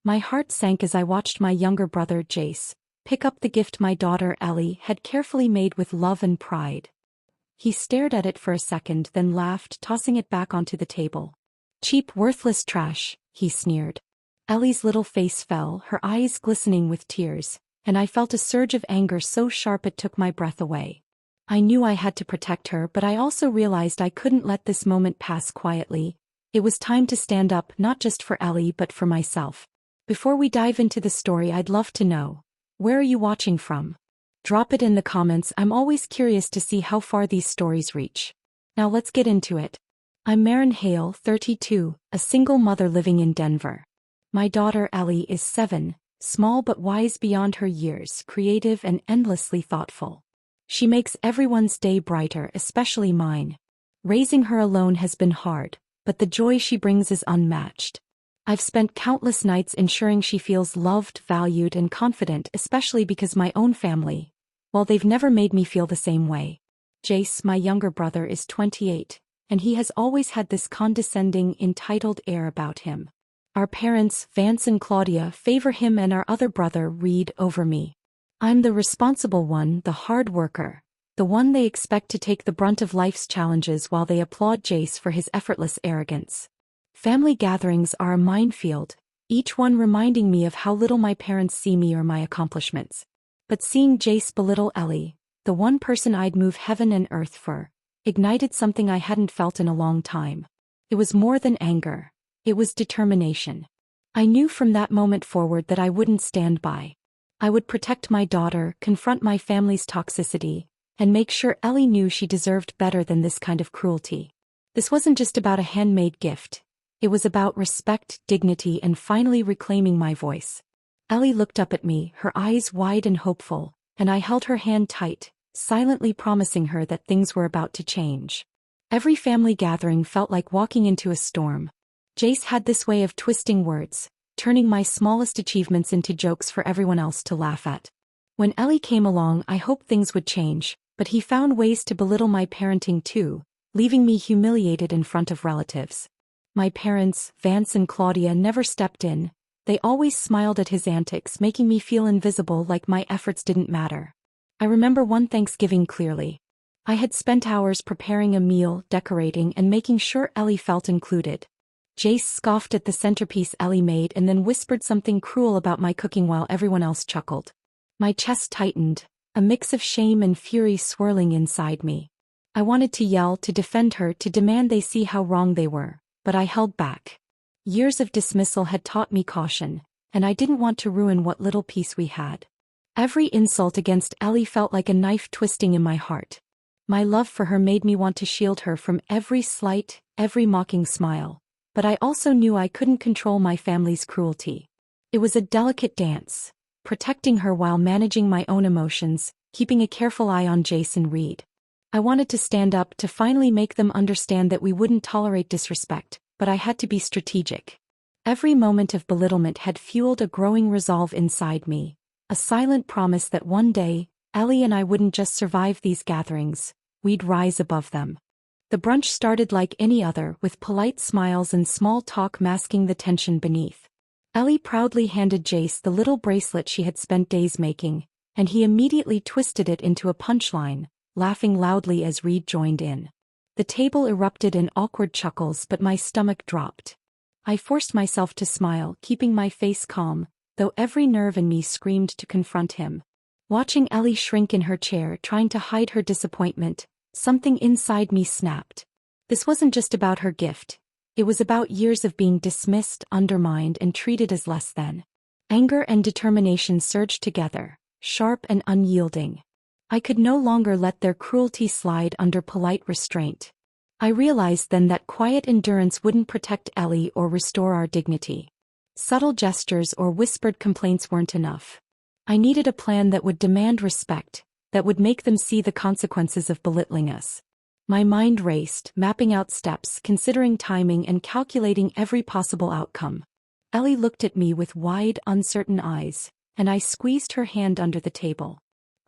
My heart sank as I watched my younger brother Jace pick up the gift my daughter Ellie had carefully made with love and pride. He stared at it for a second, then laughed, tossing it back onto the table. "Cheap, worthless trash," he sneered. Ellie's little face fell, her eyes glistening with tears, and I felt a surge of anger so sharp it took my breath away. I knew I had to protect her, but I also realized I couldn't let this moment pass quietly. It was time to stand up, not just for Ellie but for myself. Before we dive into the story, I'd love to know, where are you watching from? Drop it in the comments. I'm always curious to see how far these stories reach. Now let's get into it. I'm Maren Hale, 32, a single mother living in Denver. My daughter Ellie is 7, small but wise beyond her years, creative and endlessly thoughtful. She makes everyone's day brighter, especially mine. Raising her alone has been hard, but the joy she brings is unmatched. I've spent countless nights ensuring she feels loved, valued, and confident, especially because my own family, well, they've never made me feel the same way. Jace, my younger brother, is 28, and he has always had this condescending, entitled air about him. Our parents, Vance and Claudia, favor him and our other brother, Reed, over me. I'm the responsible one, the hard worker, the one they expect to take the brunt of life's challenges, while they applaud Jace for his effortless arrogance. Family gatherings are a minefield, each one reminding me of how little my parents see me or my accomplishments. But seeing Jace belittle Ellie, the one person I'd move heaven and earth for, ignited something I hadn't felt in a long time. It was more than anger. It was determination. I knew from that moment forward that I wouldn't stand by. I would protect my daughter, confront my family's toxicity, and make sure Ellie knew she deserved better than this kind of cruelty. This wasn't just about a handmade gift. It was about respect, dignity, and finally reclaiming my voice. Ellie looked up at me, her eyes wide and hopeful, and I held her hand tight, silently promising her that things were about to change. Every family gathering felt like walking into a storm. Jace had this way of twisting words, turning my smallest achievements into jokes for everyone else to laugh at. When Ellie came along, I hoped things would change, but he found ways to belittle my parenting too, leaving me humiliated in front of relatives. My parents, Vance and Claudia, never stepped in. They always smiled at his antics, making me feel invisible, like my efforts didn't matter. I remember one Thanksgiving clearly. I had spent hours preparing a meal, decorating, and making sure Ellie felt included. Jace scoffed at the centerpiece Ellie made and then whispered something cruel about my cooking while everyone else chuckled. My chest tightened, a mix of shame and fury swirling inside me. I wanted to yell, to defend her, to demand they see how wrong they were, but I held back. Years of dismissal had taught me caution, and I didn't want to ruin what little peace we had. Every insult against Ellie felt like a knife twisting in my heart. My love for her made me want to shield her from every slight, every mocking smile. But I also knew I couldn't control my family's cruelty. It was a delicate dance, protecting her while managing my own emotions, keeping a careful eye on Jace and Reed. I wanted to stand up, to finally make them understand that we wouldn't tolerate disrespect, but I had to be strategic. Every moment of belittlement had fueled a growing resolve inside me, a silent promise that one day, Ellie and I wouldn't just survive these gatherings, we'd rise above them. The brunch started like any other, with polite smiles and small talk masking the tension beneath. Ellie proudly handed Jace the little bracelet she had spent days making, and he immediately twisted it into a punchline, laughing loudly as Reed joined in. The table erupted in awkward chuckles, but my stomach dropped. I forced myself to smile, keeping my face calm, though every nerve in me screamed to confront him. Watching Ellie shrink in her chair, trying to hide her disappointment, something inside me snapped. This wasn't just about her gift. It was about years of being dismissed, undermined, and treated as less than. Anger and determination surged together, sharp and unyielding. I could no longer let their cruelty slide under polite restraint. I realized then that quiet endurance wouldn't protect Ellie or restore our dignity. Subtle gestures or whispered complaints weren't enough. I needed a plan that would demand respect, that would make them see the consequences of belittling us. My mind raced, mapping out steps, considering timing, and calculating every possible outcome. Ellie looked at me with wide, uncertain eyes, and I squeezed her hand under the table.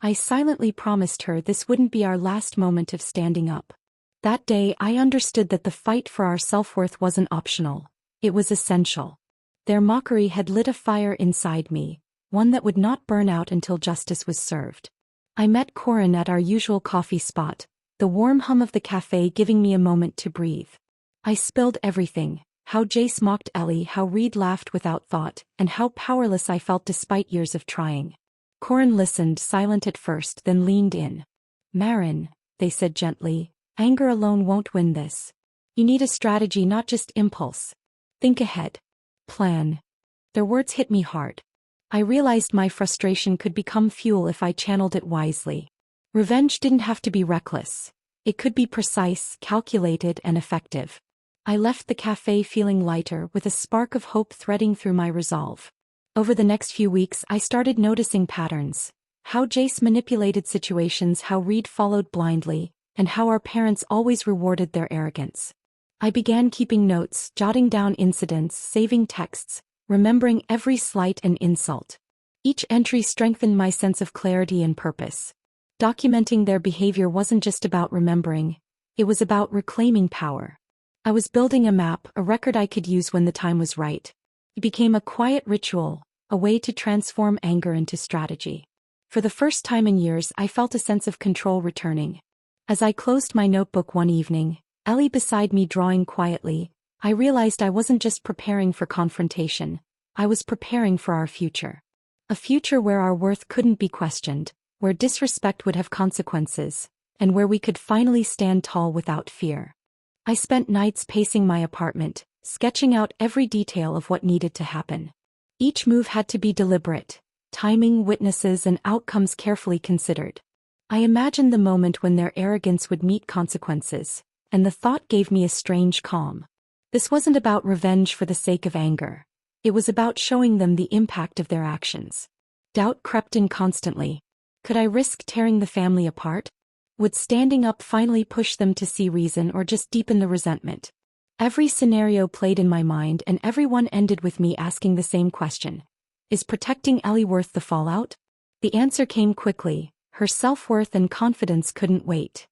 I silently promised her this wouldn't be our last moment of standing up. That day I understood that the fight for our self-worth wasn't optional. It was essential. Their mockery had lit a fire inside me, one that would not burn out until justice was served. I met Corin at our usual coffee spot, the warm hum of the cafe giving me a moment to breathe. I spilled everything, how Jace mocked Ellie, how Reed laughed without thought, and how powerless I felt despite years of trying. Corin listened, silent at first, then leaned in. "Marin," they said gently, "anger alone won't win this. You need a strategy, not just impulse. Think ahead. Plan." Their words hit me hard. I realized my frustration could become fuel if I channeled it wisely. Revenge didn't have to be reckless. It could be precise, calculated, and effective. I left the cafe feeling lighter, with a spark of hope threading through my resolve. Over the next few weeks, I started noticing patterns. How Jace manipulated situations, how Reed followed blindly, and how our parents always rewarded their arrogance. I began keeping notes, jotting down incidents, saving texts, remembering every slight and insult. Each entry strengthened my sense of clarity and purpose. Documenting their behavior wasn't just about remembering, it was about reclaiming power. I was building a map, a record I could use when the time was right. It became a quiet ritual, a way to transform anger into strategy. For the first time in years, I felt a sense of control returning. As I closed my notebook one evening, Ellie beside me drawing quietly, I realized I wasn't just preparing for confrontation, I was preparing for our future. A future where our worth couldn't be questioned, where disrespect would have consequences, and where we could finally stand tall without fear. I spent nights pacing my apartment, sketching out every detail of what needed to happen. Each move had to be deliberate, timing, witnesses, and outcomes carefully considered. I imagined the moment when their arrogance would meet consequences, and the thought gave me a strange calm. This wasn't about revenge for the sake of anger. It was about showing them the impact of their actions. Doubt crept in constantly. Could I risk tearing the family apart? Would standing up finally push them to see reason or just deepen the resentment? Every scenario played in my mind, and every one ended with me asking the same question. Is protecting Ellie worth the fallout? The answer came quickly. Her self-worth and confidence couldn't wait.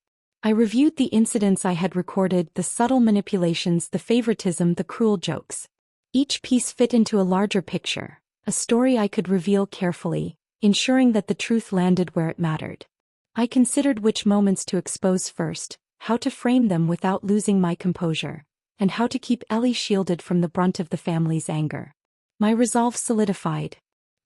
I reviewed the incidents I had recorded, the subtle manipulations, the favoritism, the cruel jokes. Each piece fit into a larger picture, a story I could reveal carefully, ensuring that the truth landed where it mattered. I considered which moments to expose first, how to frame them without losing my composure, and how to keep Ellie shielded from the brunt of the family's anger. My resolve solidified.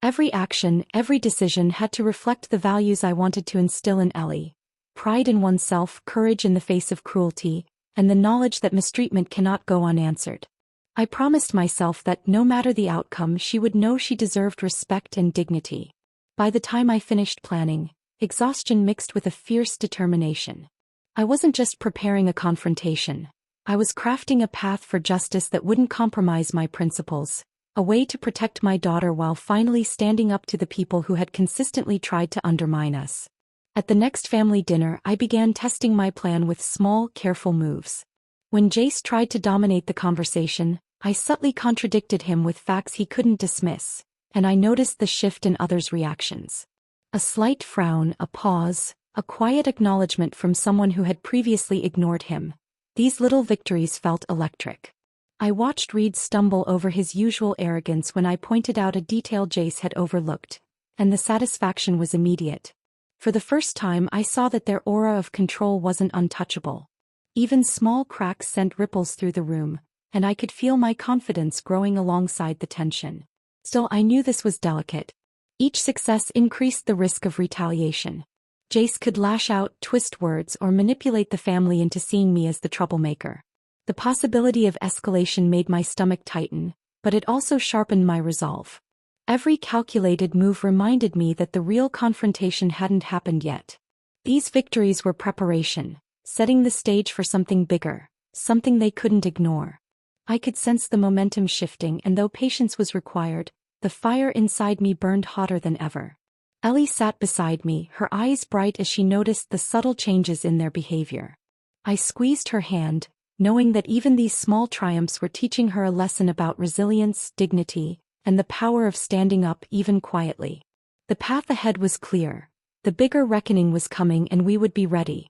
Every action, every decision had to reflect the values I wanted to instill in Ellie: pride in oneself, courage in the face of cruelty, and the knowledge that mistreatment cannot go unanswered. I promised myself that no matter the outcome, she would know she deserved respect and dignity. By the time I finished planning, exhaustion mixed with a fierce determination. I wasn't just preparing a confrontation. I was crafting a path for justice that wouldn't compromise my principles, a way to protect my daughter while finally standing up to the people who had consistently tried to undermine us. At the next family dinner, I began testing my plan with small, careful moves. When Jace tried to dominate the conversation, I subtly contradicted him with facts he couldn't dismiss, and I noticed the shift in others' reactions. A slight frown, a pause, a quiet acknowledgement from someone who had previously ignored him. These little victories felt electric. I watched Reed stumble over his usual arrogance when I pointed out a detail Jace had overlooked, and the satisfaction was immediate. For the first time, I saw that their aura of control wasn't untouchable. Even small cracks sent ripples through the room, and I could feel my confidence growing alongside the tension. Still, I knew this was delicate. Each success increased the risk of retaliation. Jace could lash out, twist words, or manipulate the family into seeing me as the troublemaker. The possibility of escalation made my stomach tighten, but it also sharpened my resolve. Every calculated move reminded me that the real confrontation hadn't happened yet. These victories were preparation, setting the stage for something bigger, something they couldn't ignore. I could sense the momentum shifting, and though patience was required, the fire inside me burned hotter than ever. Ellie sat beside me, her eyes bright as she noticed the subtle changes in their behavior. I squeezed her hand, knowing that even these small triumphs were teaching her a lesson about resilience, dignity, and the power of standing up even quietly. The path ahead was clear. The bigger reckoning was coming, and we would be ready.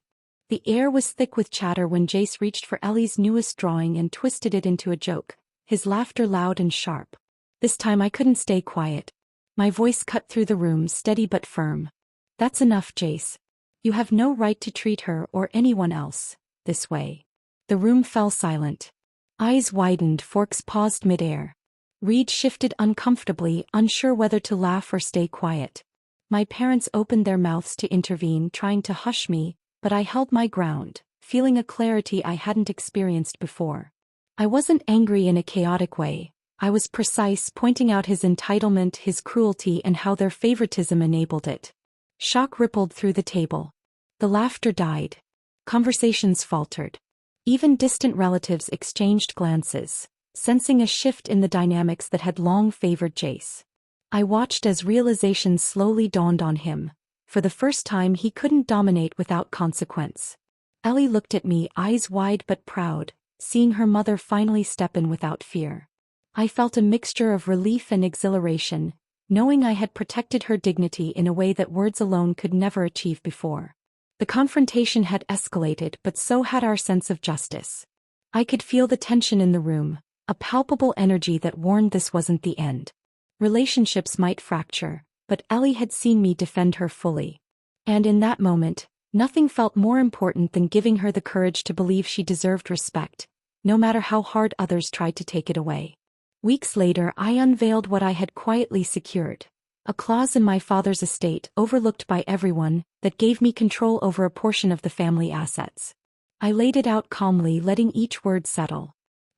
The air was thick with chatter when Jace reached for Ellie's newest drawing and twisted it into a joke, his laughter loud and sharp. This time I couldn't stay quiet. My voice cut through the room, steady but firm. That's enough, Jace. You have no right to treat her or anyone else this way. The room fell silent. Eyes widened, forks paused midair. Reed shifted uncomfortably, unsure whether to laugh or stay quiet. My parents opened their mouths to intervene, trying to hush me, but I held my ground, feeling a clarity I hadn't experienced before. I wasn't angry in a chaotic way. I was precise, pointing out his entitlement, his cruelty, and how their favoritism enabled it. Shock rippled through the table. The laughter died. Conversations faltered. Even distant relatives exchanged glances, sensing a shift in the dynamics that had long favored Jace. I watched as realization slowly dawned on him. For the first time, he couldn't dominate without consequence. Ellie looked at me, eyes wide but proud, seeing her mother finally step in without fear. I felt a mixture of relief and exhilaration, knowing I had protected her dignity in a way that words alone could never achieve before. The confrontation had escalated, but so had our sense of justice. I could feel the tension in the room, a palpable energy that warned this wasn't the end. Relationships might fracture, but Ellie had seen me defend her fully. And in that moment, nothing felt more important than giving her the courage to believe she deserved respect, no matter how hard others tried to take it away. Weeks later, I unveiled what I had quietly secured. A clause in my father's estate, overlooked by everyone, that gave me control over a portion of the family assets. I laid it out calmly, letting each word settle.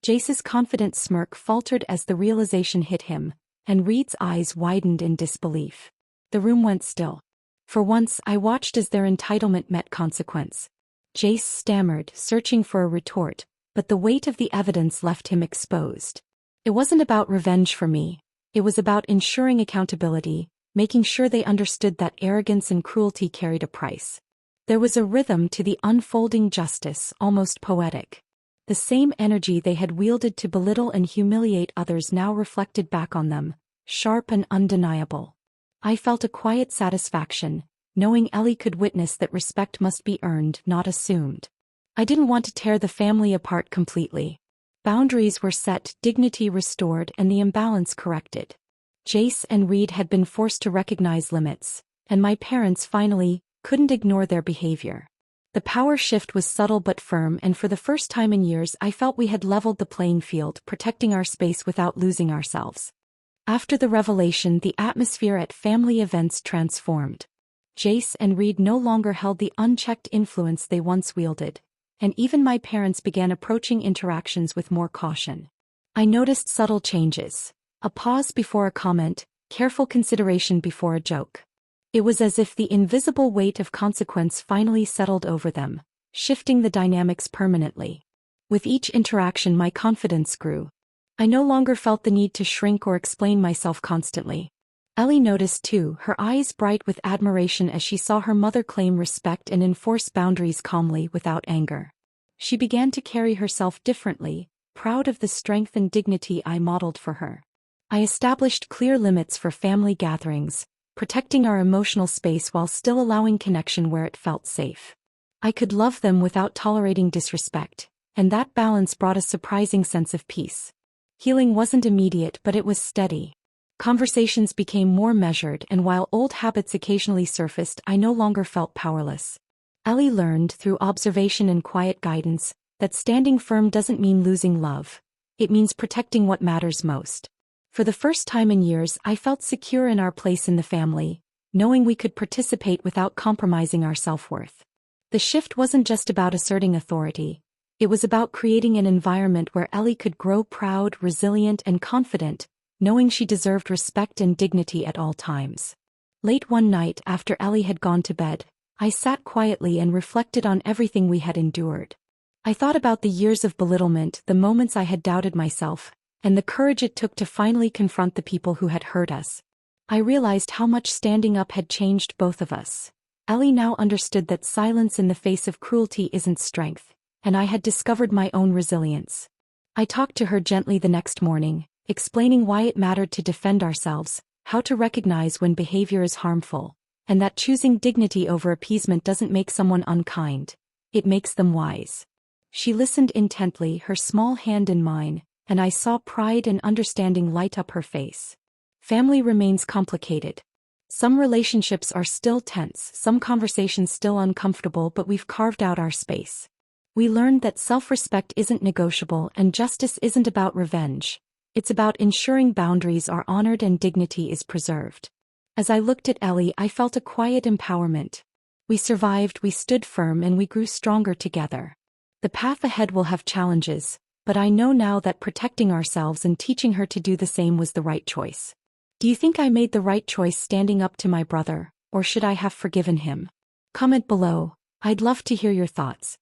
Jace's confident smirk faltered as the realization hit him, and Reed's eyes widened in disbelief. The room went still. For once, I watched as their entitlement met consequence. Jace stammered, searching for a retort, but the weight of the evidence left him exposed. It wasn't about revenge for me. It was about ensuring accountability, making sure they understood that arrogance and cruelty carried a price. There was a rhythm to the unfolding justice, almost poetic. The same energy they had wielded to belittle and humiliate others now reflected back on them, sharp and undeniable. I felt a quiet satisfaction, knowing Ellie could witness that respect must be earned, not assumed. I didn't want to tear the family apart completely. Boundaries were set, dignity restored, and the imbalance corrected. Jace and Reed had been forced to recognize limits, and my parents finally couldn't ignore their behavior. The power shift was subtle but firm, and for the first time in years I felt we had leveled the playing field, protecting our space without losing ourselves. After the revelation, the atmosphere at family events transformed. Jace and Reed no longer held the unchecked influence they once wielded, and even my parents began approaching interactions with more caution. I noticed subtle changes. A pause before a comment, careful consideration before a joke. It was as if the invisible weight of consequence finally settled over them, shifting the dynamics permanently. With each interaction, my confidence grew. I no longer felt the need to shrink or explain myself constantly. Ellie noticed too, her eyes bright with admiration as she saw her mother claim respect and enforce boundaries calmly without anger. She began to carry herself differently, proud of the strength and dignity I modeled for her. I established clear limits for family gatherings, protecting our emotional space while still allowing connection where it felt safe. I could love them without tolerating disrespect, and that balance brought a surprising sense of peace. Healing wasn't immediate, but it was steady. Conversations became more measured, and while old habits occasionally surfaced, I no longer felt powerless. Ellie learned, through observation and quiet guidance, that standing firm doesn't mean losing love. It means protecting what matters most. For the first time in years, I felt secure in our place in the family, knowing we could participate without compromising our self-worth. The shift wasn't just about asserting authority. It was about creating an environment where Ellie could grow proud, resilient, and confident, knowing she deserved respect and dignity at all times. Late one night, after Ellie had gone to bed, I sat quietly and reflected on everything we had endured. I thought about the years of belittlement, the moments I had doubted myself, and the courage it took to finally confront the people who had hurt us. I realized how much standing up had changed both of us. Ellie now understood that silence in the face of cruelty isn't strength, and I had discovered my own resilience. I talked to her gently the next morning, explaining why it mattered to defend ourselves, how to recognize when behavior is harmful, and that choosing dignity over appeasement doesn't make someone unkind. It makes them wise. She listened intently, her small hand in mine, and I saw pride and understanding light up her face. Family remains complicated. Some relationships are still tense, some conversations still uncomfortable, but we've carved out our space. We learned that self-respect isn't negotiable and justice isn't about revenge. It's about ensuring boundaries are honored and dignity is preserved. As I looked at Ellie, I felt a quiet empowerment. We survived, we stood firm, and we grew stronger together. The path ahead will have challenges, but I know now that protecting ourselves and teaching her to do the same was the right choice. Do you think I made the right choice standing up to my brother, or should I have forgiven him? Comment below. I'd love to hear your thoughts.